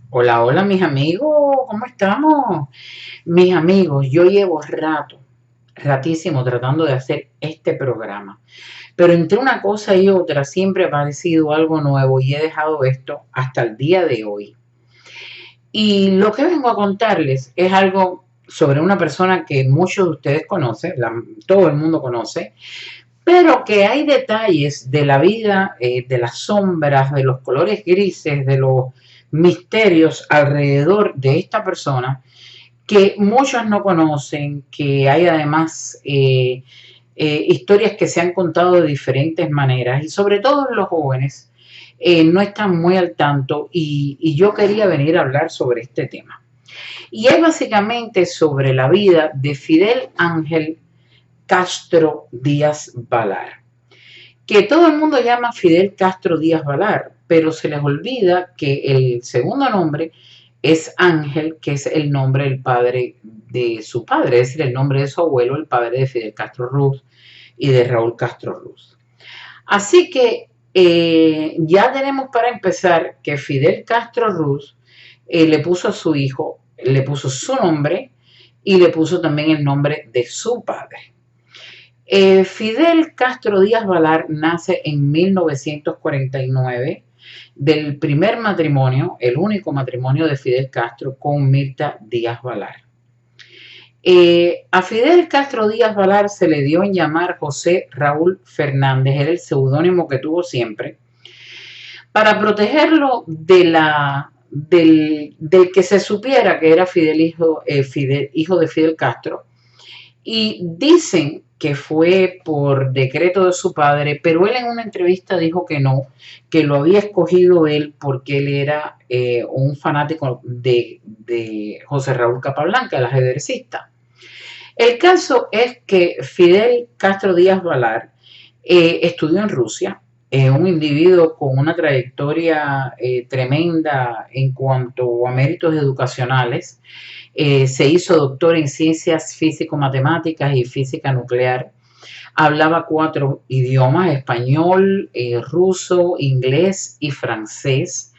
Hola, hola mis amigos, ¿cómo estamos? Mis amigos, yo llevo ratísimo tratando de hacer este programa, pero entre una cosa y otra siempre ha aparecido algo nuevo y he dejado esto hasta el día de hoy. Y lo que vengo a contarles es algo sobre una persona que muchos de ustedes conocen, todo el mundo conoce, pero que hay detalles de la vida, de las sombras, de los colores grises, de los misterios alrededor de esta persona que muchos no conocen, que hay además historias que se han contado de diferentes maneras y sobre todo los jóvenes no están muy al tanto y yo quería venir a hablar sobre este tema. Y es básicamente sobre la vida de Fidel Ángel Castro Díaz Balar, que todo el mundo llama Fidel Castro Díaz Balar, pero se les olvida que el segundo nombre es Ángel, que es el nombre del padre de su padre, es decir, el nombre de su abuelo, el padre de Fidel Castro Ruz y de Raúl Castro Ruz. Así que ya tenemos para empezar que Fidel Castro Ruz le puso a su hijo, le puso su nombre y le puso también el nombre de su padre. Fidel Castro Díaz Balar nace en 1949 del primer matrimonio, el único matrimonio de Fidel Castro con Mirta Díaz Balar. A Fidel Castro Díaz Balar se le dio en llamar José Raúl Fernández, era el seudónimo que tuvo siempre, para protegerlo del que se supiera que era hijo de Fidel Castro. Y dicen que fue por decreto de su padre, pero él en una entrevista dijo que no, que lo había escogido él porque él era un fanático de José Raúl Capablanca, el ajedrecista. El caso es que Fidel Castro Díaz Balar estudió en Rusia, un individuo con una trayectoria tremenda en cuanto a méritos educacionales. Se hizo doctor en ciencias físico-matemáticas y física nuclear. Hablaba 4 idiomas: español, ruso, inglés y francés.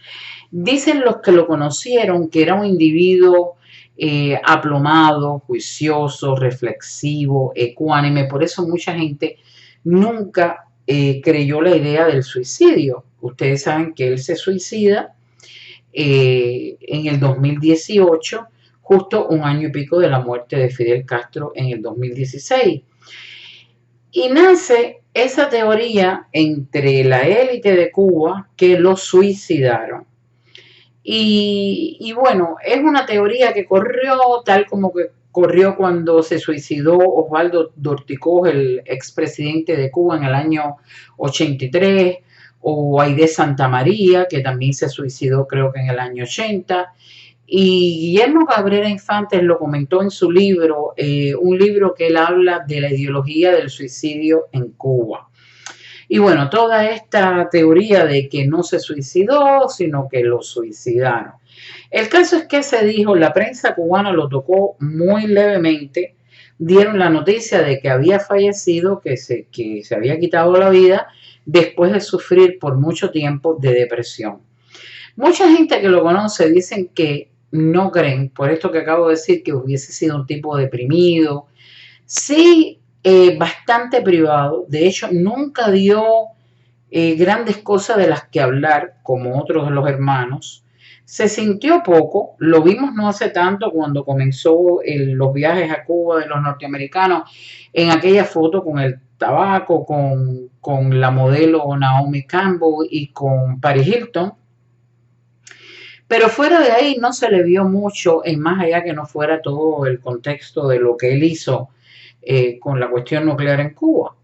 Dicen los que lo conocieron que era un individuo aplomado, juicioso, reflexivo, ecuánime. Por eso mucha gente nunca creyó la idea del suicidio. Ustedes saben que él se suicida en el 2018, justo un año y pico de la muerte de Fidel Castro en el 2016. Y nace esa teoría entre la élite de Cuba que lo suicidaron. Y bueno, es una teoría que corrió tal como que corrió cuando se suicidó Osvaldo Dorticós, el expresidente de Cuba, en el año 83, o Aide Santa María, que también se suicidó creo que en el año 80. Y Guillermo Cabrera Infantes lo comentó en su libro, un libro que él habla de la ideología del suicidio en Cuba. Y bueno, toda esta teoría de que no se suicidó, sino que lo suicidaron. El caso es que se dijo, la prensa cubana lo tocó muy levemente, dieron la noticia de que había fallecido, que se había quitado la vida después de sufrir por mucho tiempo de depresión. Mucha gente que lo conoce dicen que no creen, por esto que acabo de decir, que hubiese sido un tipo deprimido. Sí, bastante privado. De hecho, nunca dio grandes cosas de las que hablar, como otros de los hermanos. Se sintió poco, lo vimos no hace tanto cuando comenzó los viajes a Cuba de los norteamericanos, en aquella foto con el tabaco, con la modelo Naomi Campbell y con Paris Hilton. Pero fuera de ahí no se le vio mucho, en más allá que no fuera todo el contexto de lo que él hizo con la cuestión nuclear en Cuba.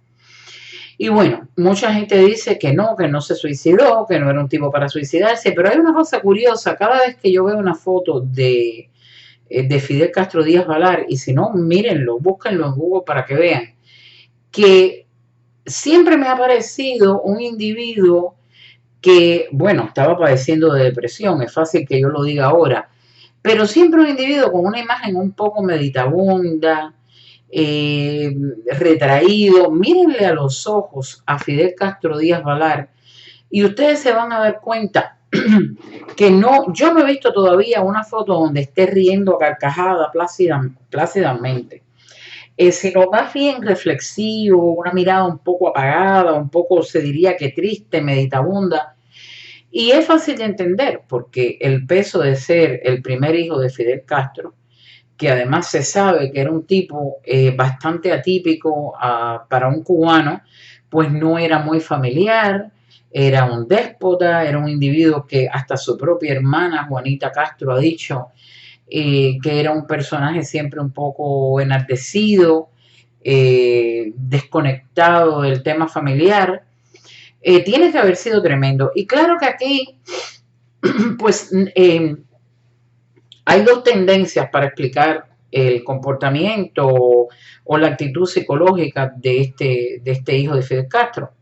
Y bueno, mucha gente dice que no se suicidó, que no era un tipo para suicidarse, pero hay una cosa curiosa, cada vez que yo veo una foto de Fidel Castro Díaz Balar, y si no, mírenlo, búsquenlo en Google para que vean, que siempre me ha parecido un individuo que, bueno, estaba padeciendo de depresión, es fácil que yo lo diga ahora, pero siempre un individuo con una imagen un poco meditabunda, eh, retraído. Mírenle a los ojos a Fidel Castro Díaz Balar y ustedes se van a dar cuenta que no, yo no he visto todavía una foto donde esté riendo a carcajada plácidamente, sino más bien reflexivo, una mirada un poco apagada, un poco se diría que triste, meditabunda. Y es fácil de entender porque el peso de ser el primer hijo de Fidel Castro, que además se sabe que era un tipo bastante atípico para un cubano, pues no era muy familiar, era un déspota, era un individuo que hasta su propia hermana Juanita Castro ha dicho que era un personaje siempre un poco enardecido, desconectado del tema familiar. Tiene que haber sido tremendo. Y claro que aquí, pues, hay dos tendencias para explicar el comportamiento o la actitud psicológica de este hijo de Fidel Castro.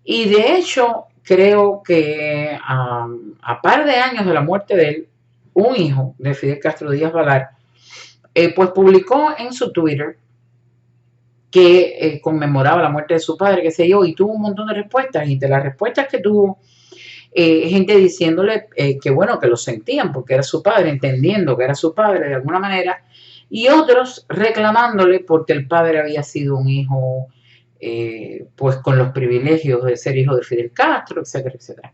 Y de hecho, creo que a par de años de la muerte de él, un hijo de Fidel Castro Díaz Valar, pues publicó en su Twitter que conmemoraba la muerte de su padre, qué sé yo, y tuvo un montón de respuestas, y de las respuestas que tuvo, gente diciéndole que bueno, que lo sentían porque era su padre, entendiendo que era su padre de alguna manera, y otros reclamándole porque el padre había sido un hijo pues con los privilegios de ser hijo de Fidel Castro, etcétera, etcétera.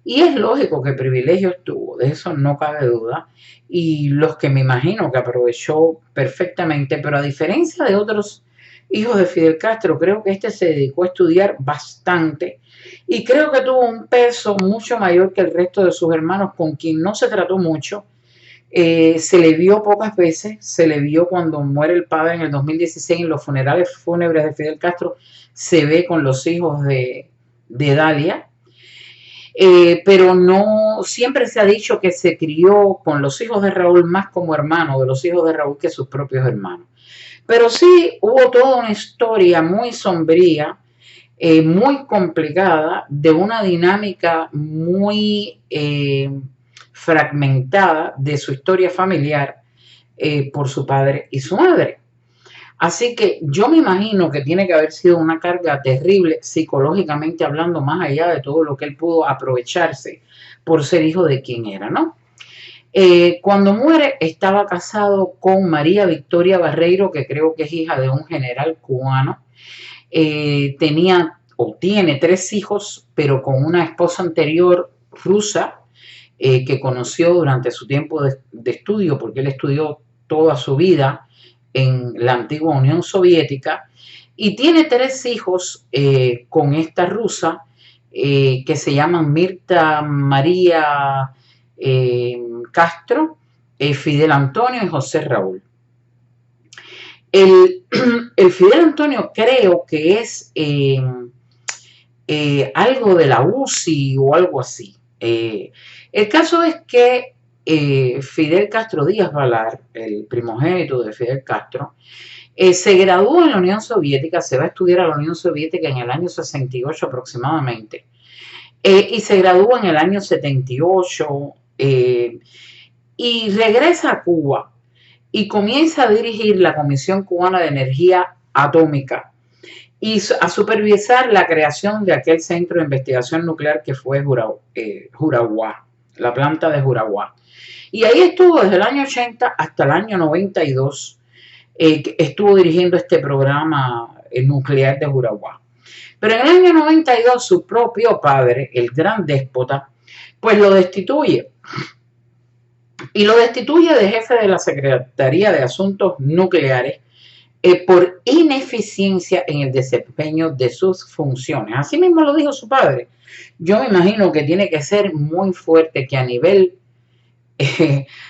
Y es lógico que privilegios tuvo, de eso no cabe duda, y los que me imagino que aprovechó perfectamente, pero a diferencia de otros hijos de Fidel Castro, creo que este se dedicó a estudiar bastante y creo que tuvo un peso mucho mayor que el resto de sus hermanos, con quien no se trató mucho. Se le vio pocas veces, se le vio cuando muere el padre en el 2016 en los funerales fúnebres de Fidel Castro, se ve con los hijos de Dalia. Pero no, siempre se ha dicho que se crió con los hijos de Raúl más como hermano de los hijos de Raúl que sus propios hermanos. Pero sí hubo toda una historia muy sombría, muy complicada, de una dinámica muy fragmentada de su historia familiar por su padre y su madre. Así que yo me imagino que tiene que haber sido una carga terrible psicológicamente hablando, más allá de todo lo que él pudo aprovecharse por ser hijo de quien era, ¿no? Cuando muere estaba casado con María Victoria Barreiro, que creo que es hija de un general cubano. Tenía o tiene 3 hijos, pero con una esposa anterior rusa que conoció durante su tiempo de estudio, porque él estudió toda su vida en la antigua Unión Soviética, y tiene 3 hijos con esta rusa que se llaman Mirta María Castro, Fidel Antonio y José Raúl. El Fidel Antonio creo que es algo de la UCI o algo así. El caso es que Fidel Castro Díaz Valar, el primogénito de Fidel Castro, se graduó en la Unión Soviética, se va a estudiar a la Unión Soviética en el año 68 aproximadamente, y se graduó en el año 78 y regresa a Cuba y comienza a dirigir la Comisión Cubana de Energía Atómica y a supervisar la creación de aquel centro de investigación nuclear que fue Juraguá, la planta de Juraguá. Y ahí estuvo desde el año 80 hasta el año 92, estuvo dirigiendo este programa nuclear de Juraguá. Pero en el año 92 su propio padre, el gran déspota, pues lo destituye. Y lo destituye de jefe de la Secretaría de Asuntos Nucleares por ineficiencia en el desempeño de sus funciones. Así mismo lo dijo su padre. Yo me imagino que tiene que ser muy fuerte que a nivel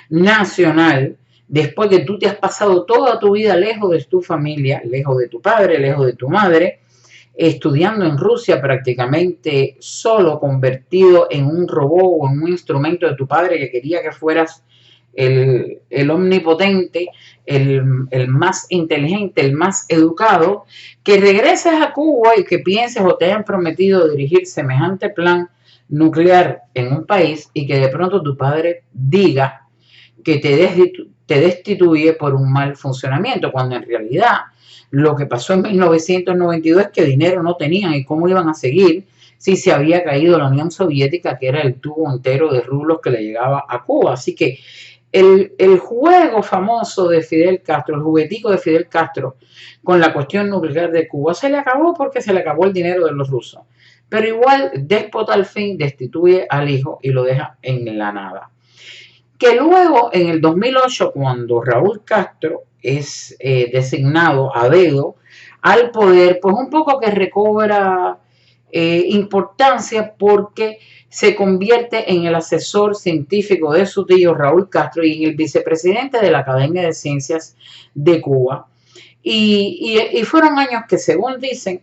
nacional, después que tú te has pasado toda tu vida lejos de tu familia, lejos de tu padre, lejos de tu madre, estudiando en Rusia prácticamente solo, convertido en un robot o en un instrumento de tu padre que quería que fueras el omnipotente, el más inteligente, el más educado, que regreses a Cuba y que pienses o te hayan prometido dirigir semejante plan nuclear en un país y que de pronto tu padre diga que te destituye por un mal funcionamiento, cuando en realidad lo que pasó en 1992 es que dinero no tenían y cómo iban a seguir si se había caído la Unión Soviética, que era el tubo entero de rublos que le llegaba a Cuba. Así que el juego famoso de Fidel Castro, el juguetico de Fidel Castro con la cuestión nuclear de Cuba, se le acabó porque se le acabó el dinero de los rusos. Pero igual, déspota al fin destituye al hijo y lo deja en la nada. Que luego, en el 2008, cuando Raúl Castro es designado a dedo al poder, pues un poco que recobra importancia porque se convierte en el asesor científico de su tío Raúl Castro y en el vicepresidente de la Academia de Ciencias de Cuba. Y fueron años que, según dicen,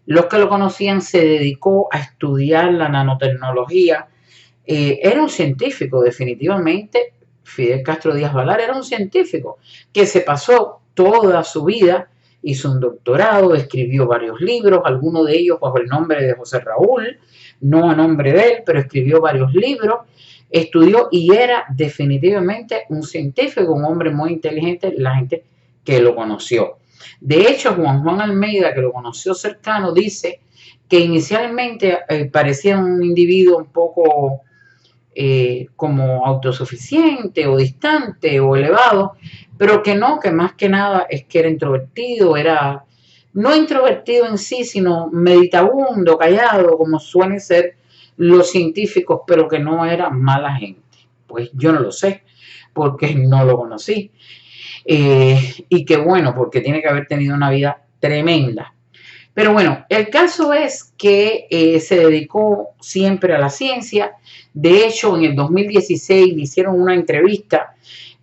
los que lo conocían, se dedicó a estudiar la nanotecnología. Era un científico, definitivamente. Fidel Castro Díaz Valar era un científico que se pasó toda su vida, hizo un doctorado, escribió varios libros, algunos de ellos bajo el nombre de José Raúl, no a nombre de él, pero escribió varios libros, estudió y era definitivamente un científico, un hombre muy inteligente, la gente que lo conoció. De hecho, Juan Almeida, que lo conoció cercano, dice que inicialmente parecía un individuo un poco como autosuficiente o distante o elevado, pero que no, que más que nada es que era introvertido, era no introvertido en sí, sino meditabundo, callado, como suelen ser los científicos, pero que no era mala gente. Pues yo no lo sé, porque no lo conocí. Y que bueno, porque tiene que haber tenido una vida tremenda. Pero bueno, el caso es que se dedicó siempre a la ciencia. De hecho, en el 2016 le hicieron una entrevista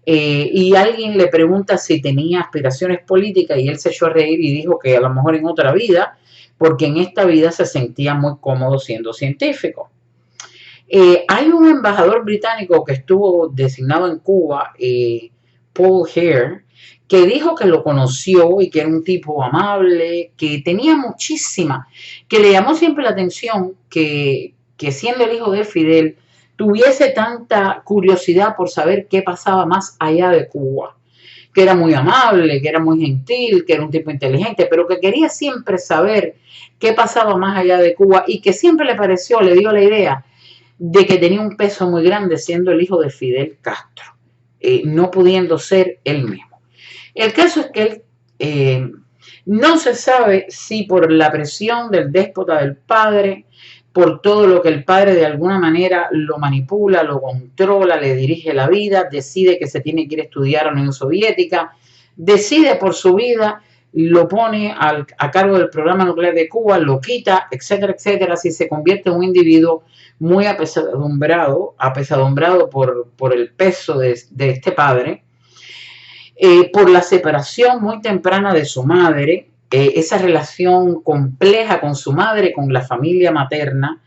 y alguien le pregunta si tenía aspiraciones políticas y él se echó a reír y dijo que a lo mejor en otra vida, porque en esta vida se sentía muy cómodo siendo científico. Hay un embajador británico que estuvo designado en Cuba, Paul Hare, que dijo que lo conoció y que era un tipo amable, que tenía muchísima, que le llamó siempre la atención que siendo el hijo de Fidel, tuviese tanta curiosidad por saber qué pasaba más allá de Cuba, que era muy amable, que era muy gentil, que era un tipo inteligente, pero que quería siempre saber qué pasaba más allá de Cuba y que siempre le pareció, le dio la idea de que tenía un peso muy grande siendo el hijo de Fidel Castro, no pudiendo ser él mismo. El caso es que él no se sabe si por la presión del déspota del padre, por todo lo que el padre de alguna manera lo manipula, lo controla, le dirige la vida, decide que se tiene que ir a estudiar a la Unión Soviética, decide por su vida, lo pone a cargo del programa nuclear de Cuba, lo quita, etcétera, etcétera, si se convierte en un individuo muy apesadumbrado por el peso de este padre, por la separación muy temprana de su madre, esa relación compleja con su madre, con la familia materna,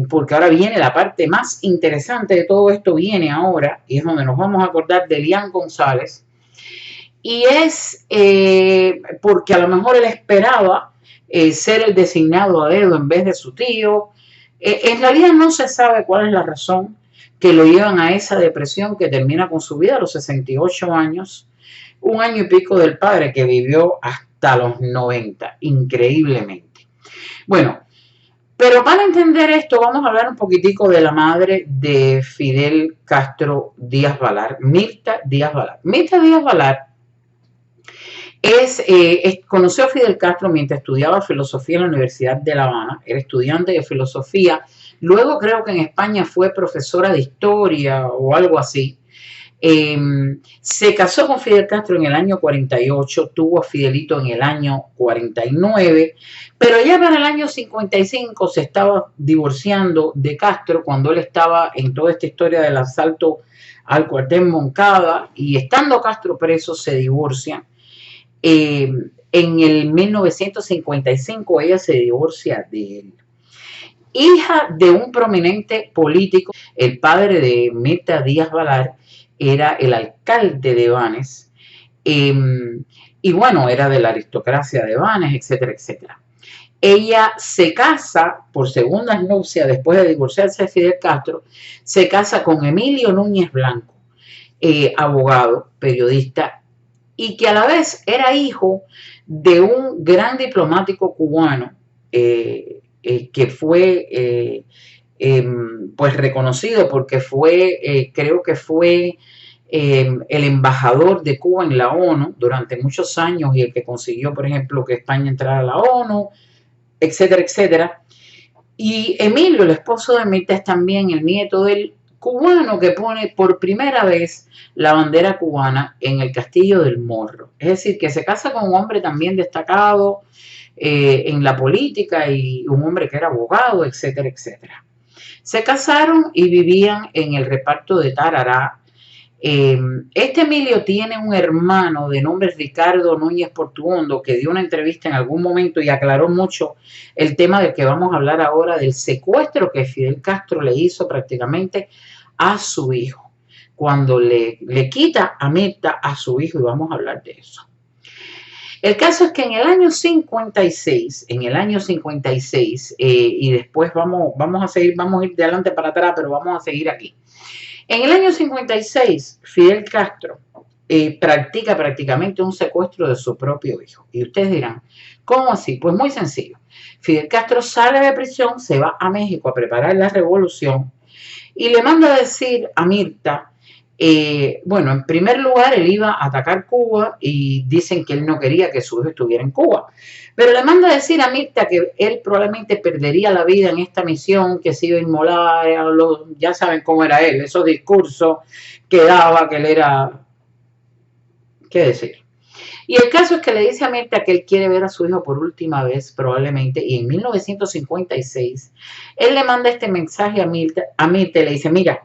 porque ahora viene la parte más interesante de todo esto, viene ahora, y es donde nos vamos a acordar de Elian González, y es porque a lo mejor él esperaba ser el designado a dedo en vez de su tío. En realidad no se sabe cuál es la razón que lo llevan a esa depresión que termina con su vida a los 68 años, un año y pico del padre que vivió hasta los 90, increíblemente. Bueno, pero para entender esto vamos a hablar un poquitico de la madre de Fidel Castro Díaz Valar, Mirta Díaz Valar. Mirta Díaz Valar conoció a Fidel Castro mientras estudiaba filosofía en la Universidad de La Habana, era estudiante de filosofía, luego creo que en España fue profesora de historia o algo así. Se casó con Fidel Castro en el año 48, tuvo a Fidelito en el año 49, pero ya para el año 55 se estaba divorciando de Castro cuando él estaba en toda esta historia del asalto al cuartel Moncada, y estando Castro preso se divorcian. En el 1955 ella se divorcia de él. Hija de un prominente político, el padre de Mirta Díaz Valar era el alcalde de Banes, y bueno, era de la aristocracia de Banes, etcétera, etcétera. Ella se casa por segundas nupcias después de divorciarse de Fidel Castro, se casa con Emilio Núñez Blanco, abogado, periodista, y que a la vez era hijo de un gran diplomático cubano, que fue pues reconocido porque fue, creo que fue el embajador de Cuba en la ONU durante muchos años y el que consiguió, por ejemplo, que España entrara a la ONU, etcétera, etcétera. Y Emilio, el esposo de Mirta, es también el nieto del cubano que pone por primera vez la bandera cubana en el Castillo del Morro. Es decir, que se casa con un hombre también destacado en la política y un hombre que era abogado, etcétera, etcétera. Se casaron y vivían en el reparto de Tarará. Este Emilio tiene un hermano de nombre Ricardo Núñez Portuondo que dio una entrevista en algún momento y aclaró mucho el tema del que vamos a hablar ahora, del secuestro que Fidel Castro le hizo prácticamente a su hijo, cuando le quita a Mirta a su hijo, y vamos a hablar de eso. El caso es que en el año 56, y después vamos a seguir, vamos a ir de adelante para atrás, pero vamos a seguir aquí. En el año 56, Fidel Castro practica prácticamente un secuestro de su propio hijo. Y ustedes dirán, ¿cómo así? Pues muy sencillo. Fidel Castro sale de prisión, se va a México a preparar la revolución y le manda a decir a Mirta, bueno, en primer lugar, él iba a atacar Cuba y dicen que él no quería que su hijo estuviera en Cuba. Pero le manda a decir a Mirta que él probablemente perdería la vida en esta misión, que se iba a inmolar, ya saben cómo era él, esos discursos que daba, que él era, ¿qué decir? Y el caso es que le dice a Mirta que él quiere ver a su hijo por última vez, probablemente, y en 1956, él le manda este mensaje a Mirta y le dice, mira,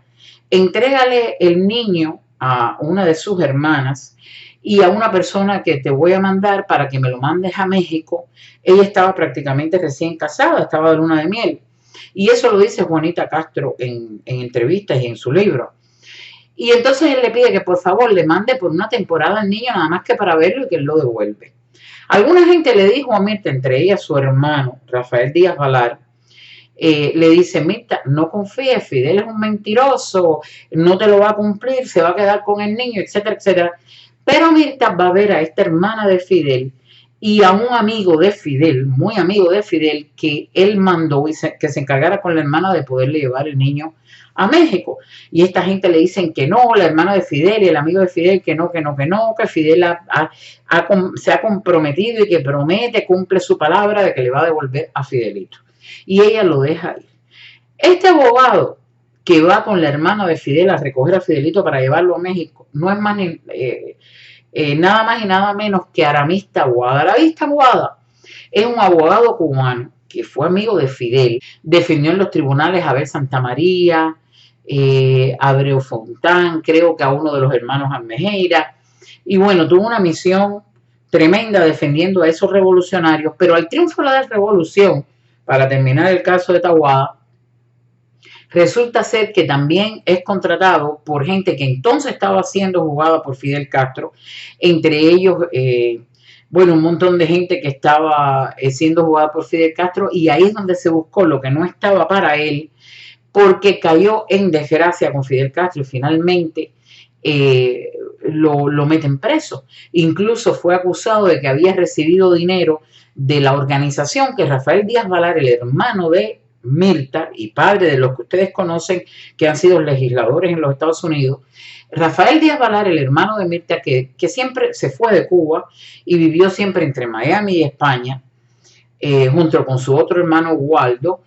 entrégale el niño a una de sus hermanas y a una persona que te voy a mandar para que me lo mandes a México. Ella estaba prácticamente recién casada, estaba de luna de miel. Y eso lo dice Juanita Castro en entrevistas y en su libro. Y entonces él le pide que por favor le mande por una temporada al niño nada más que para verlo y que él lo devuelve. Alguna gente le dijo a Mirta, entre ellas su hermano, Rafael Díaz Valar, le dice, Mirta, no confíes, Fidel es un mentiroso, no te lo va a cumplir, se va a quedar con el niño, etcétera, etcétera. Pero Mirta va a ver a esta hermana de Fidel y a un amigo de Fidel, muy amigo de Fidel, que él mandó que se encargara con la hermana de poderle llevar el niño a México. Y esta gente le dicen que no, la hermana de Fidel y el amigo de Fidel, que no, que Fidel se ha comprometido y que promete, cumple su palabra de que le va a devolver a Fidelito. Y ella lo deja ir. Este abogado que va con la hermana de Fidel a recoger a Fidelito para llevarlo a México no es más nada más y nada menos que Aramis Taboada. Aramis Taboada es un abogado cubano que fue amigo de Fidel, defendió en los tribunales a Abel Santamaría, Abreu Fontán, creo que a uno de los hermanos Almejeira, y bueno, tuvo una misión tremenda defendiendo a esos revolucionarios, pero al triunfo de la revolución, para terminar el caso de Taboada, resulta ser que también es contratado por gente que entonces estaba siendo juzgada por Fidel Castro, entre ellos, bueno, un montón de gente que estaba siendo juzgada por Fidel Castro, y ahí es donde se buscó lo que no estaba para él, porque cayó en desgracia con Fidel Castro y finalmente lo meten preso. Incluso fue acusado de que había recibido dinero de la organización que Rafael Díaz Valar, el hermano de Mirta y padre de los que ustedes conocen que han sido legisladores en los Estados Unidos, Rafael Díaz Valar, el hermano de Mirta, que siempre se fue de Cuba y vivió siempre entre Miami y España, junto con su otro hermano Waldo,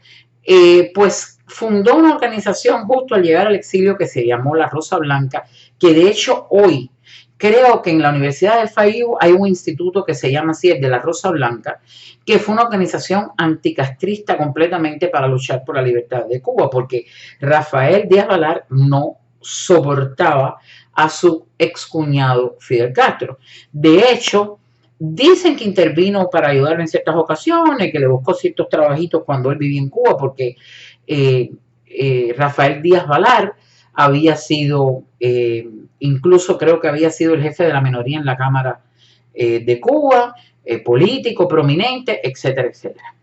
pues fundó una organización justo al llegar al exilio que se llamó La Rosa Blanca, que de hecho hoy creo que en la Universidad de FAIU hay un instituto que se llama así, el de La Rosa Blanca, que fue una organización anticastrista completamente para luchar por la libertad de Cuba, porque Rafael Díaz Valar no soportaba a su excuñado Fidel Castro. De hecho, dicen que intervino para ayudarlo en ciertas ocasiones, que le buscó ciertos trabajitos cuando él vivía en Cuba, porque Rafael Díaz Valar había sido, incluso creo que había sido el jefe de la minoría en la Cámara de Cuba, político, prominente, etcétera, etcétera.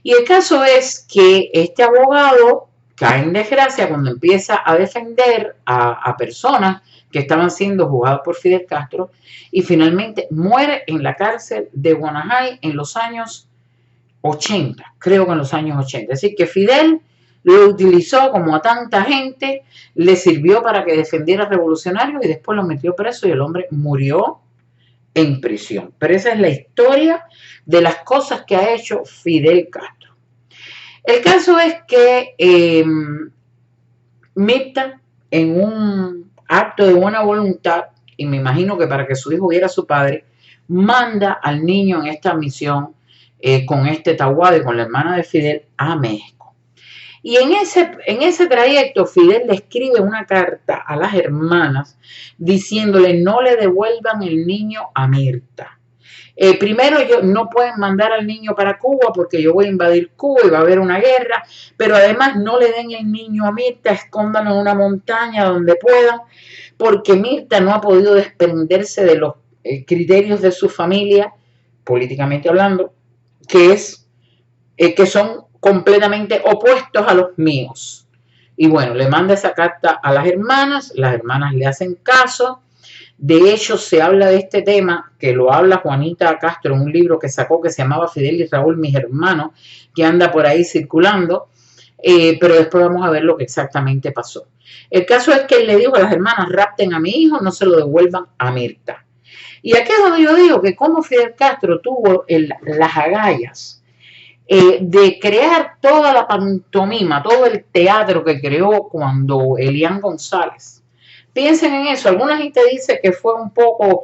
Y el caso es que este abogado cae en desgracia cuando empieza a defender a personas que estaban siendo juzgadas por Fidel Castro y finalmente muere en la cárcel de Guanajay en los años 80, creo que en los años 80. Así que Fidel lo utilizó como a tanta gente, le sirvió para que defendiera revolucionarios y después lo metió preso y el hombre murió en prisión. Pero esa es la historia de las cosas que ha hecho Fidel Castro. El caso es que Mirta, en un acto de buena voluntad, y me imagino que para que su hijo viera a su padre, manda al niño en esta misión con este Tahuade, con la hermana de Fidel, a México. Y en ese trayecto Fidel le escribe una carta a las hermanas diciéndole no le devuelvan el niño a Mirta. Primero, no pueden mandar al niño para Cuba porque yo voy a invadir Cuba y va a haber una guerra, pero además no le den el niño a Mirta, escóndanlo en una montaña donde puedan, porque Mirta no ha podido desprenderse de los criterios de su familia, políticamente hablando, que son completamente opuestos a los míos. Y bueno, le manda esa carta a las hermanas le hacen caso. De hecho, se habla de este tema, que lo habla Juanita Castro en un libro que sacó que se llamaba Fidel y Raúl, mis hermanos, que anda por ahí circulando, pero después vamos a ver lo que exactamente pasó. El caso es que él le dijo a las hermanas, rapten a mi hijo, no se lo devuelvan a Mirta. Y aquí es donde yo digo que como Fidel Castro tuvo las agallas de crear toda la pantomima, todo el teatro que creó cuando Elian González. Piensen en eso. Alguna gente dice que fue un poco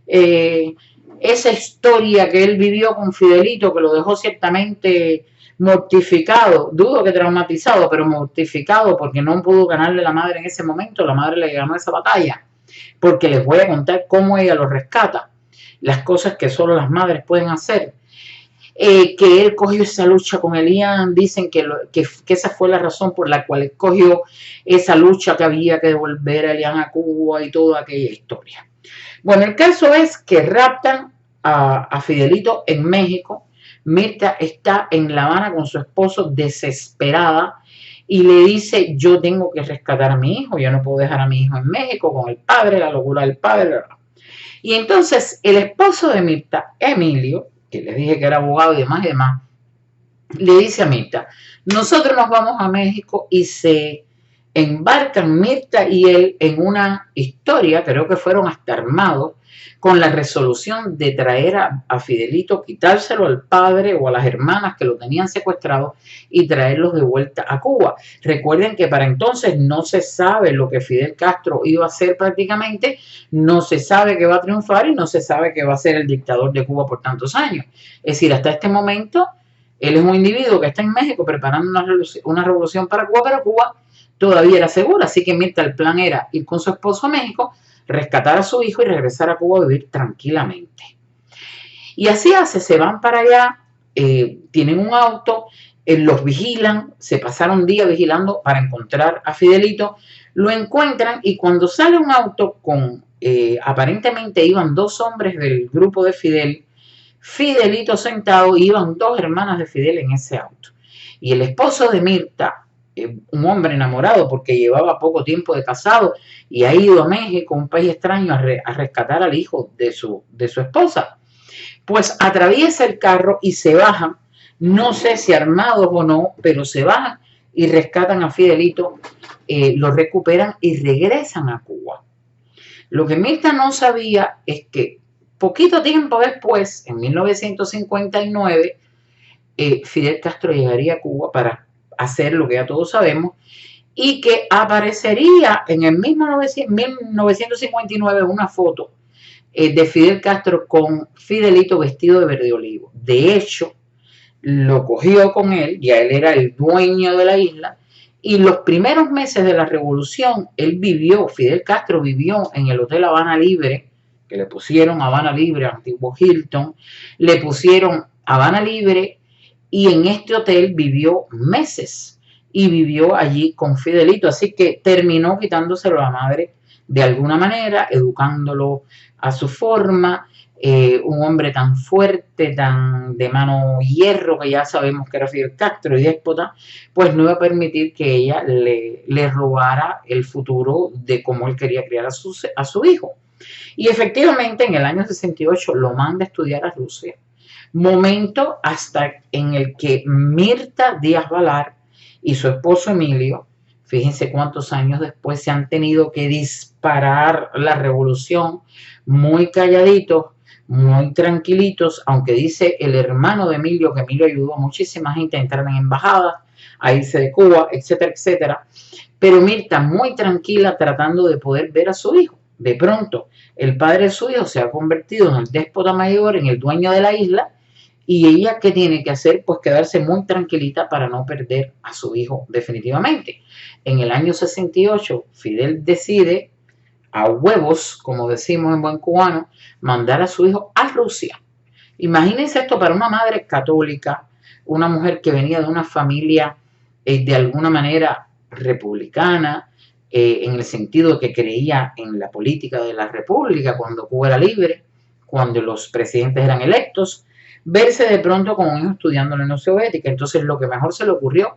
esa historia que él vivió con Fidelito, que lo dejó ciertamente mortificado, dudo que traumatizado, pero mortificado porque no pudo ganarle la madre en ese momento. La madre le ganó esa batalla, porque les voy a contar cómo ella lo rescata, las cosas que solo las madres pueden hacer. Que él cogió esa lucha con Elian, dicen que esa fue la razón por la cual él cogió esa lucha, que había que devolver a Elian a Cuba y toda aquella historia. Bueno, el caso es que raptan a Fidelito en México. Mirta está en La Habana con su esposo desesperada y le dice, yo tengo que rescatar a mi hijo, yo no puedo dejar a mi hijo en México con el padre, la locura del padre. Y entonces el esposo de Mirta, Emilio, que les dije que era abogado y demás, le dice a Mirta, nosotros nos vamos a México, y se embarcan Mirta y él en una historia, creo que fueron hasta armados, con la resolución de traer a Fidelito, quitárselo al padre o a las hermanas que lo tenían secuestrado y traerlos de vuelta a Cuba. Recuerden que para entonces no se sabe lo que Fidel Castro iba a hacer prácticamente, no se sabe que va a triunfar y no se sabe que va a ser el dictador de Cuba por tantos años. Es decir, hasta este momento él es un individuo que está en México preparando una revolución para Cuba, pero Cuba todavía era segura, así que mientras el plan era ir con su esposo a México, rescatar a su hijo y regresar a Cuba a vivir tranquilamente. Y así hace, se van para allá, tienen un auto, los vigilan, se pasaron días vigilando para encontrar a Fidelito, lo encuentran y cuando sale un auto con, aparentemente iban dos hombres del grupo de Fidel, Fidelito sentado, y iban dos hermanas de Fidel en ese auto. Y el esposo de Mirta, un hombre enamorado porque llevaba poco tiempo de casado y ha ido a México, un país extraño, a rescatar al hijo de su esposa, pues atraviesa el carro y se bajan, no sé si armados o no, pero se bajan y rescatan a Fidelito, lo recuperan y regresan a Cuba. Lo que Mirta no sabía es que poquito tiempo después, en 1959, Fidel Castro llegaría a Cuba para hacer lo que ya todos sabemos, y que aparecería en el mismo 1959 una foto de Fidel Castro con Fidelito vestido de verde olivo. De hecho, lo cogió con él, ya él era el dueño de la isla, y los primeros meses de la revolución, Fidel Castro vivió en el Hotel Habana Libre, que le pusieron Habana Libre, antiguo Hilton, le pusieron Habana Libre, y en este hotel vivió meses y vivió allí con Fidelito, así que terminó quitándoselo a la madre de alguna manera, educándolo a su forma. Un hombre tan fuerte, tan de mano hierro, que ya sabemos que era Fidel Castro y déspota, pues no iba a permitir que ella le robara el futuro de cómo él quería criar a su hijo. Y efectivamente en el año 68 lo manda a estudiar a Rusia, Momento hasta en el que Mirta Díaz Balar y su esposo Emilio, fíjense cuántos años después, se han tenido que disparar la revolución muy calladitos, muy tranquilitos, aunque dice el hermano de Emilio que Emilio ayudó a muchísima gente a entrar en embajadas, a irse de Cuba, etcétera, etcétera. Pero Mirta muy tranquila tratando de poder ver a su hijo. De pronto, el padre de su hijo se ha convertido en el déspota mayor, en el dueño de la isla, y ella, ¿qué tiene que hacer? Pues quedarse muy tranquilita para no perder a su hijo definitivamente. En el año 68, Fidel decide, a huevos, como decimos en buen cubano, mandar a su hijo a Rusia. Imagínense esto para una madre católica, una mujer que venía de una familia de alguna manera republicana, en el sentido de que creía en la política de la república cuando Cuba era libre, cuando los presidentes eran electos, verse de pronto con un hijo estudiando en la Unión Soviética. Entonces lo que mejor se le ocurrió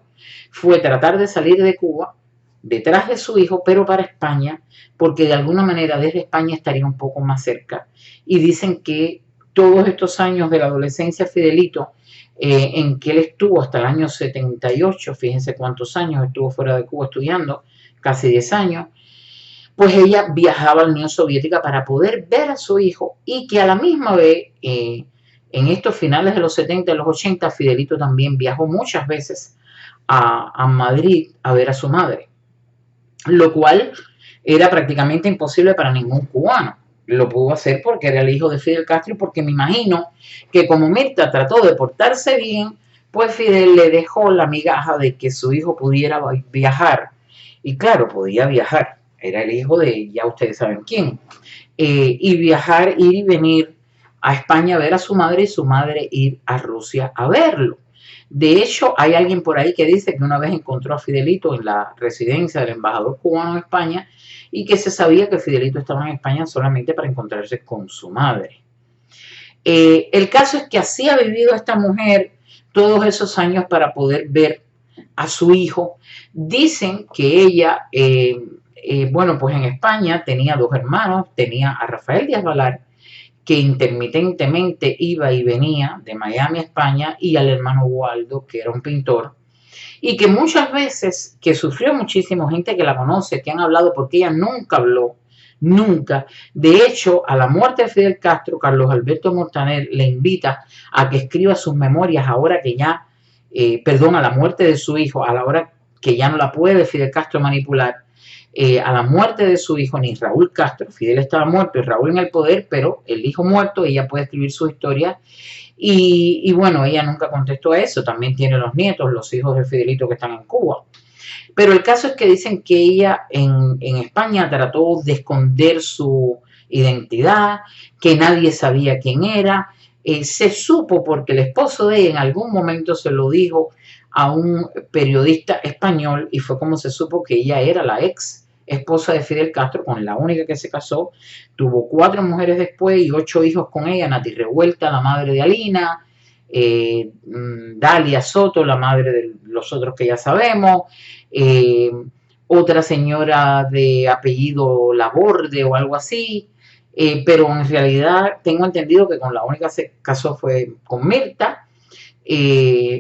fue tratar de salir de Cuba detrás de su hijo, pero para España, porque de alguna manera desde España estaría un poco más cerca. Y dicen que todos estos años de la adolescencia Fidelito, en que él estuvo hasta el año 78, fíjense cuántos años estuvo fuera de Cuba estudiando, casi 10 años, pues ella viajaba a la Unión Soviética para poder ver a su hijo y que a la misma vez, en estos finales de los 70 y los 80, Fidelito también viajó muchas veces a Madrid a ver a su madre, lo cual era prácticamente imposible para ningún cubano. Lo pudo hacer porque era el hijo de Fidel Castro y porque me imagino que como Mirta trató de portarse bien, pues Fidel le dejó la migaja de que su hijo pudiera viajar. Y claro, podía viajar. Era el hijo de, ya ustedes saben quién. Y viajar, ir y venir a España a ver a su madre y su madre ir a Rusia a verlo. De hecho, hay alguien por ahí que dice que una vez encontró a Fidelito en la residencia del embajador cubano en España y que se sabía que Fidelito estaba en España solamente para encontrarse con su madre. El caso es que así ha vivido esta mujer todos esos años para poder ver a su hijo. Dicen que ella, bueno, pues en España tenía dos hermanos, tenía a Rafael Díaz Balar, que intermitentemente iba y venía de Miami a España, y al hermano Waldo, que era un pintor, y que muchas veces, que sufrió muchísimo, gente que la conoce, que han hablado, porque ella nunca habló, nunca. De hecho, a la muerte de Fidel Castro, Carlos Alberto Montaner le invita a que escriba sus memorias ahora que ya, perdón, a la muerte de su hijo, a la hora que ya no la puede Fidel Castro manipular, a la muerte de su hijo, ni Raúl Castro, Fidel estaba muerto y Raúl en el poder, pero el hijo muerto, ella puede escribir su historia. Y bueno, ella nunca contestó a eso, también tiene los nietos, los hijos de Fidelito que están en Cuba. Pero el caso es que dicen que ella en España trató de esconder su identidad, que nadie sabía quién era. Se supo porque el esposo de ella en algún momento se lo dijo a un periodista español y fue como se supo que ella era la ex esposa de Fidel Castro, con la única que se casó. Tuvo 4 mujeres después y 8 hijos con ella: Nati Revuelta, la madre de Alina, Dalia Soto, la madre de los otros que ya sabemos, otra señora de apellido Laborde o algo así, pero en realidad tengo entendido que con la única que se casó fue con Mirta.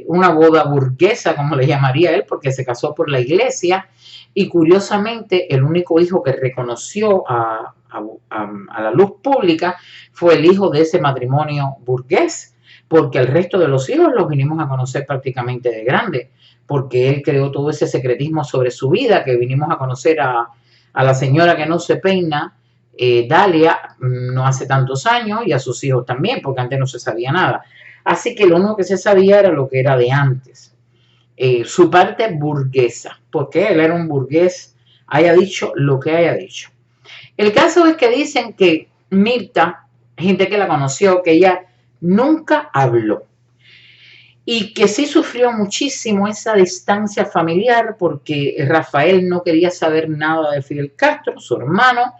Una boda burguesa, como le llamaría él, porque se casó por la iglesia, y curiosamente el único hijo que reconoció a la luz pública fue el hijo de ese matrimonio burgués, porque el resto de los hijos los vinimos a conocer prácticamente de grande, porque él creó todo ese secretismo sobre su vida, que vinimos a conocer a la señora que no se peina, Dalia, no hace tantos años, y a sus hijos también, porque antes no se sabía nada. Así que lo único que se sabía era lo que era de antes. Su parte burguesa, porque él era un burgués, haya dicho lo que haya dicho. El caso es que dicen que Mirta, gente que la conoció, que ella nunca habló y que sí sufrió muchísimo esa distancia familiar porque Rafael no quería saber nada de Fidel Castro, su hermano,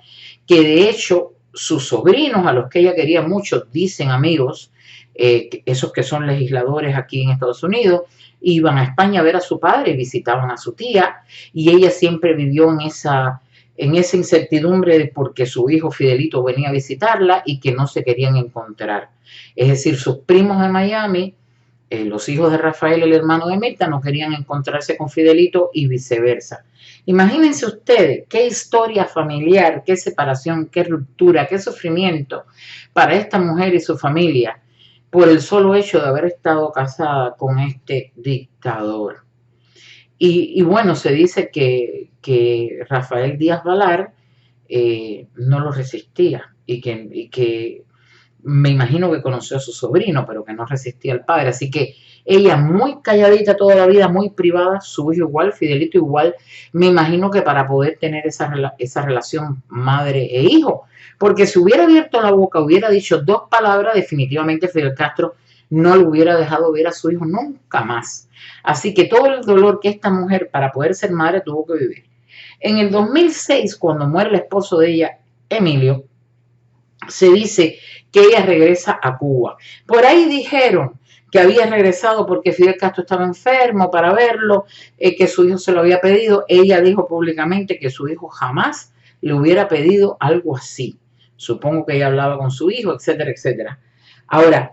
que de hecho sus sobrinos, a los que ella quería mucho, dicen amigos, esos que son legisladores aquí en Estados Unidos, iban a España a ver a su padre y visitaban a su tía, y ella siempre vivió en esa en esa incertidumbre de porque su hijo Fidelito venía a visitarla y que no se querían encontrar. Es decir, sus primos de Miami, los hijos de Rafael, el hermano de Mirta, no querían encontrarse con Fidelito y viceversa. Imagínense ustedes qué historia familiar, qué separación, qué ruptura, qué sufrimiento para esta mujer y su familia por el solo hecho de haber estado casada con este dictador. Y bueno, se dice que Rafael Díaz Valar no lo resistía y que me imagino que conoció a su sobrino, pero que no resistía al padre. Así que ella muy calladita toda la vida, muy privada, su hijo igual, Fidelito igual. Me imagino que para poder tener esa relación madre e hijo. Porque si hubiera abierto la boca, hubiera dicho dos palabras, definitivamente Fidel Castro no le hubiera dejado ver a su hijo nunca más. Así que todo el dolor que esta mujer para poder ser madre tuvo que vivir. En el 2006, cuando muere el esposo de ella, Emilio, se dice que ella regresa a Cuba. Por ahí dijeron que había regresado porque Fidel Castro estaba enfermo para verlo, que su hijo se lo había pedido. Ella dijo públicamente que su hijo jamás le hubiera pedido algo así. Supongo que ella hablaba con su hijo, etcétera, etcétera. Ahora,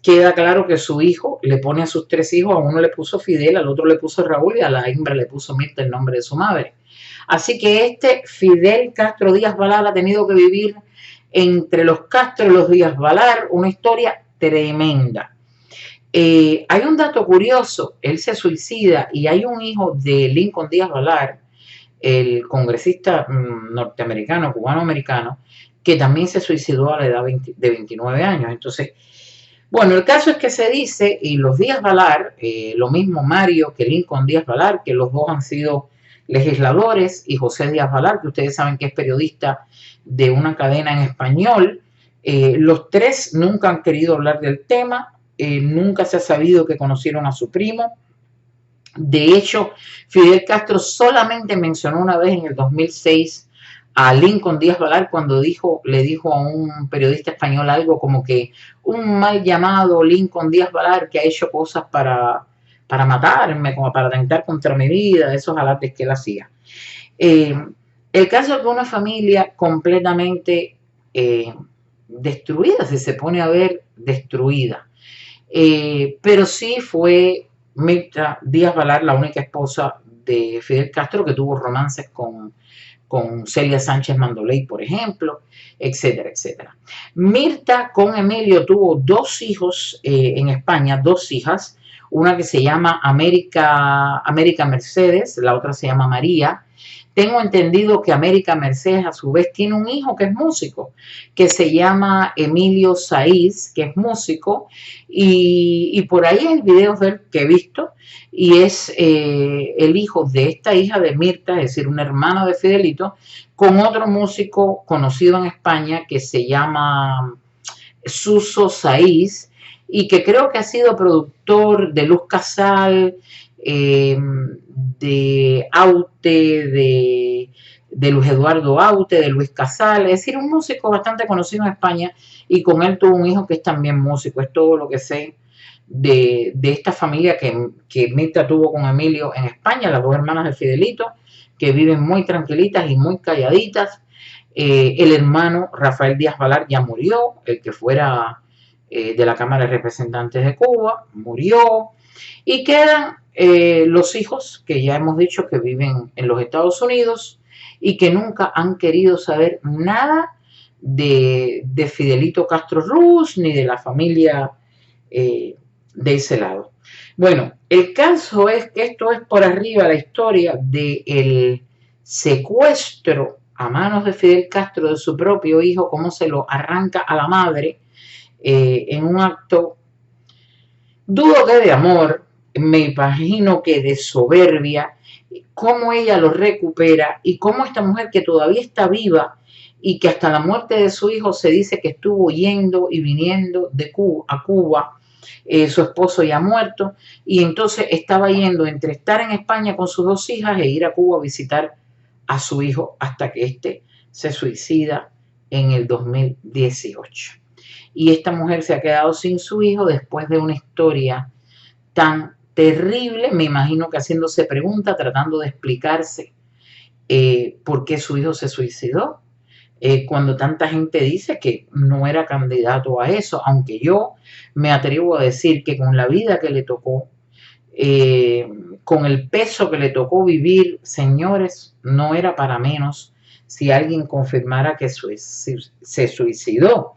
queda claro que su hijo le pone a sus tres hijos, a uno le puso Fidel, al otro le puso Raúl y a la hembra le puso Mirta el nombre de su madre. Así que este Fidel Castro Díaz Valar ha tenido que vivir entre los Castro y los Díaz Valar una historia tremenda. Hay un dato curioso, él se suicida y hay un hijo de Lincoln Díaz Valar, el congresista norteamericano, cubano-americano, que también se suicidó a la edad de 29 años. Entonces, bueno, el caso es que se dice, y los Díaz Valar, lo mismo Mario que Lincoln Díaz Valar, que los dos han sido legisladores, y José Díaz Valar, que ustedes saben que es periodista de una cadena en español, los tres nunca han querido hablar del tema, nunca se ha sabido que conocieron a su primo. De hecho, Fidel Castro solamente mencionó una vez en el 2006 a Lincoln Díaz Valar cuando le dijo a un periodista español algo como que un mal llamado Lincoln Díaz Valar que ha hecho cosas para matarme, como para atentar contra mi vida, esos alardes que él hacía. El caso es que una familia completamente destruida, si se pone a ver, destruida. Pero sí fue Mirta Díaz Valar la única esposa de Fidel Castro que tuvo romances con Celia Sánchez Mandoley, por ejemplo, etcétera, etcétera. Mirta con Emilio tuvo dos hijos en España, dos hijas, una que se llama América Mercedes, la otra se llama María. Tengo entendido que América Mercedes a su vez tiene un hijo que es músico, que se llama Emilio Saiz, que es músico, y por ahí hay videos de él que he visto, y es el hijo de esta hija de Mirta, es decir, una hermana de Fidelito, con otro músico conocido en España que se llama Suso Saiz, y que creo que ha sido productor de Luz Casal, de Aute, de Luis Eduardo Aute, de Luis Casal, es decir, un músico bastante conocido en España, y con él tuvo un hijo que es también músico. Es todo lo que sé de esta familia que Mirta tuvo con Emilio en España, las dos hermanas de Fidelito, que viven muy tranquilitas y muy calladitas. El hermano Rafael Díaz Valar ya murió, el que fuera de la Cámara de Representantes de Cuba, murió, y quedan los hijos que ya hemos dicho que viven en los Estados Unidos y que nunca han querido saber nada de Fidelito Castro Ruz ni de la familia de ese lado. Bueno, el caso es que esto es por arriba la historia del secuestro a manos de Fidel Castro de su propio hijo, cómo se lo arranca a la madre en un acto, dudo que de amor, me imagino que de soberbia, cómo ella lo recupera y cómo esta mujer que todavía está viva y que hasta la muerte de su hijo se dice que estuvo yendo y viniendo de Cuba a Cuba, su esposo ya muerto, y entonces estaba yendo entre estar en España con sus dos hijas e ir a Cuba a visitar a su hijo hasta que éste se suicida en el 2018. Y esta mujer se ha quedado sin su hijo después de una historia tan terrible, me imagino que haciéndose preguntas, tratando de explicarse ¿Por qué su hijo se suicidó? Cuando tanta gente dice que no era candidato a eso, aunque yo me atrevo a decir que con la vida que le tocó, eh, con el peso que le tocó vivir, señores, no era para menos si alguien confirmara que se suicidó,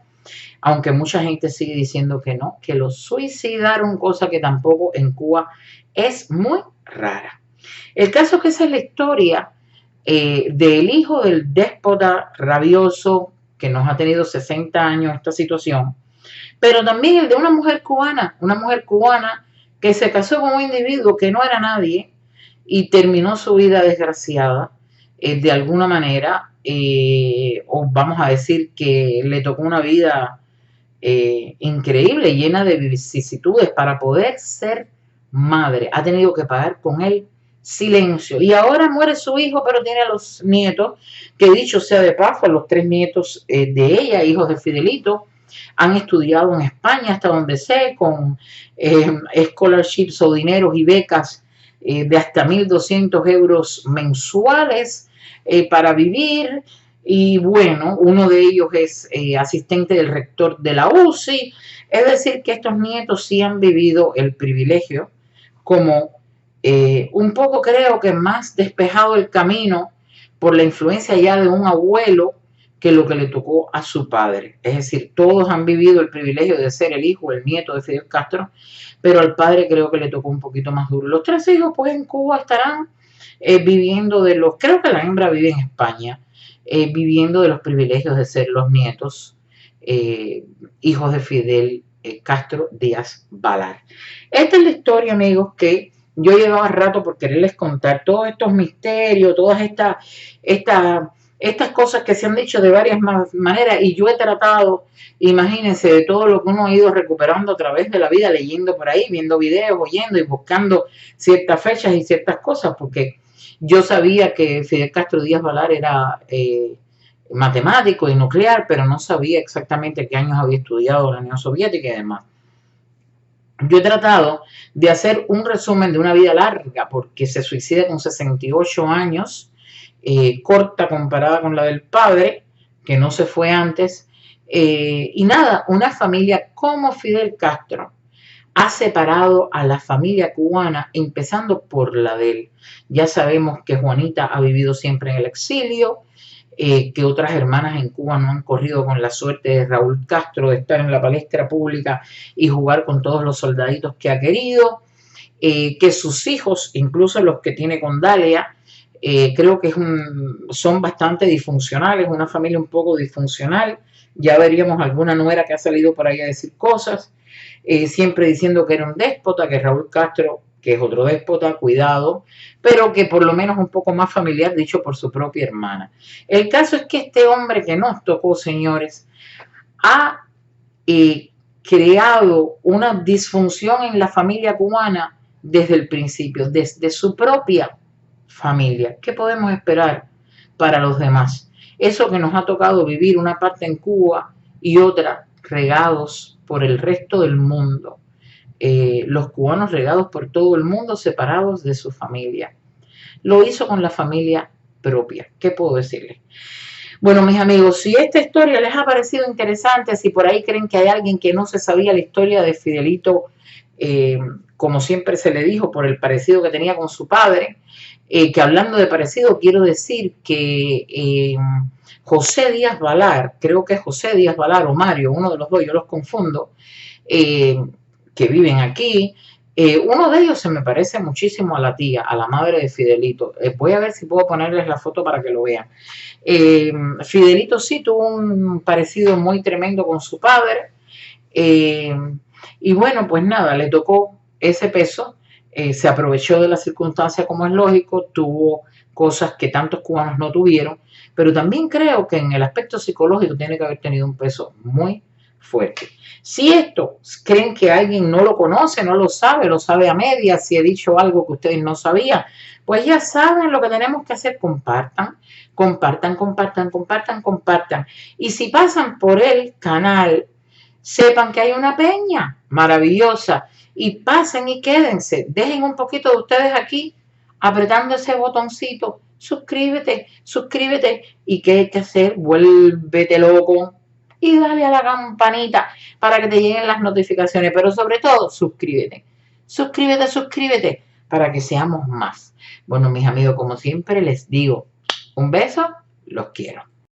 aunque mucha gente sigue diciendo que no, que lo suicidaron, cosa que tampoco en Cuba es muy rara. El caso es que esa es la historia del hijo del déspota rabioso que nos ha tenido 60 años esta situación, pero también el de una mujer cubana que se casó con un individuo que no era nadie y terminó su vida desgraciada de alguna manera, o vamos a decir que le tocó una vida increíble, llena de vicisitudes para poder ser madre. Ha tenido que pagar con él silencio. Y ahora muere su hijo, pero tiene a los nietos, que dicho sea de paso, los 3 nietos de ella, hijos de Fidelito, han estudiado en España, hasta donde sé, con scholarships o dineros y becas de hasta 1.200 euros mensuales para vivir. Y bueno, uno de ellos es asistente del rector de la UCI. Es decir, que estos nietos sí han vivido el privilegio, como un poco creo que más despejado el camino por la influencia ya de un abuelo que lo que le tocó a su padre. Es decir, todos han vivido el privilegio de ser el hijo, el nieto de Fidel Castro, pero al padre creo que le tocó un poquito más duro. Los 3 hijos, pues en Cuba estarán viviendo de los, creo que la hembra vive en España, viviendo de los privilegios de ser los nietos, hijos de Fidel Castro Díaz Balar. Esta es la historia, amigos, que yo llevaba rato por quererles contar, todos estos misterios, todas estas cosas que se han dicho de varias maneras, y yo he tratado, imagínense, de todo lo que uno ha ido recuperando a través de la vida, leyendo por ahí, viendo videos, oyendo y buscando ciertas fechas y ciertas cosas, porque yo sabía que Fidel Castro Díaz Balar era matemático y nuclear, pero no sabía exactamente qué años había estudiado la Unión Soviética y demás. Yo he tratado de hacer un resumen de una vida larga, porque se suicida con 68 años, corta comparada con la del padre, que no se fue antes. Y nada, una familia como Fidel Castro ha separado a la familia cubana, empezando por la de él. Ya sabemos que Juanita ha vivido siempre en el exilio, que otras hermanas en Cuba no han corrido con la suerte de Raúl Castro de estar en la palestra pública y jugar con todos los soldaditos que ha querido, que sus hijos, incluso los que tiene con Dalia, creo que son bastante disfuncionales, una familia un poco disfuncional. Ya veríamos alguna nuera que ha salido por ahí a decir cosas, siempre diciendo que era un déspota, que Raúl Castro, que es otro déspota, cuidado, pero que por lo menos un poco más familiar, dicho por su propia hermana. El caso es que este hombre que nos tocó, señores, ha creado una disfunción en la familia cubana desde el principio, desde su propia familia. ¿Qué podemos esperar para los demás? Eso que nos ha tocado vivir una parte en Cuba y otra regados por el resto del mundo. Los cubanos regados por todo el mundo, separados de su familia. Lo hizo con la familia propia. ¿Qué puedo decirles? Bueno, mis amigos, si esta historia les ha parecido interesante, si por ahí creen que hay alguien que no se sabía la historia de Fidelito, como siempre se le dijo, por el parecido que tenía con su padre, que hablando de parecido, quiero decir que José Díaz Balar, creo que es José Díaz Balar o Mario, uno de los dos, yo los confundo, que viven aquí, uno de ellos se me parece muchísimo a la tía, a la madre de Fidelito. Voy a ver si puedo ponerles la foto para que lo vean. Fidelito sí tuvo un parecido muy tremendo con su padre. Y bueno, pues nada, le tocó ese peso. Se aprovechó de la circunstancia, como es lógico, tuvo cosas que tantos cubanos no tuvieron, pero también creo que en el aspecto psicológico tiene que haber tenido un peso muy fuerte. Si esto creen que alguien no lo conoce, no lo sabe a medias, si he dicho algo que ustedes no sabían, pues ya saben lo que tenemos que hacer. Compartan, compartan, compartan, compartan, compartan. Y si pasan por el canal, sepan que hay una peña maravillosa y pasen y quédense. Dejen un poquito de ustedes aquí apretando ese botoncito suscríbete, suscríbete. ¿Y qué hay que hacer? Vuélvete loco y dale a la campanita para que te lleguen las notificaciones. Pero sobre todo, suscríbete. Suscríbete, suscríbete para que seamos más. Bueno, mis amigos, como siempre les digo, un beso, los quiero.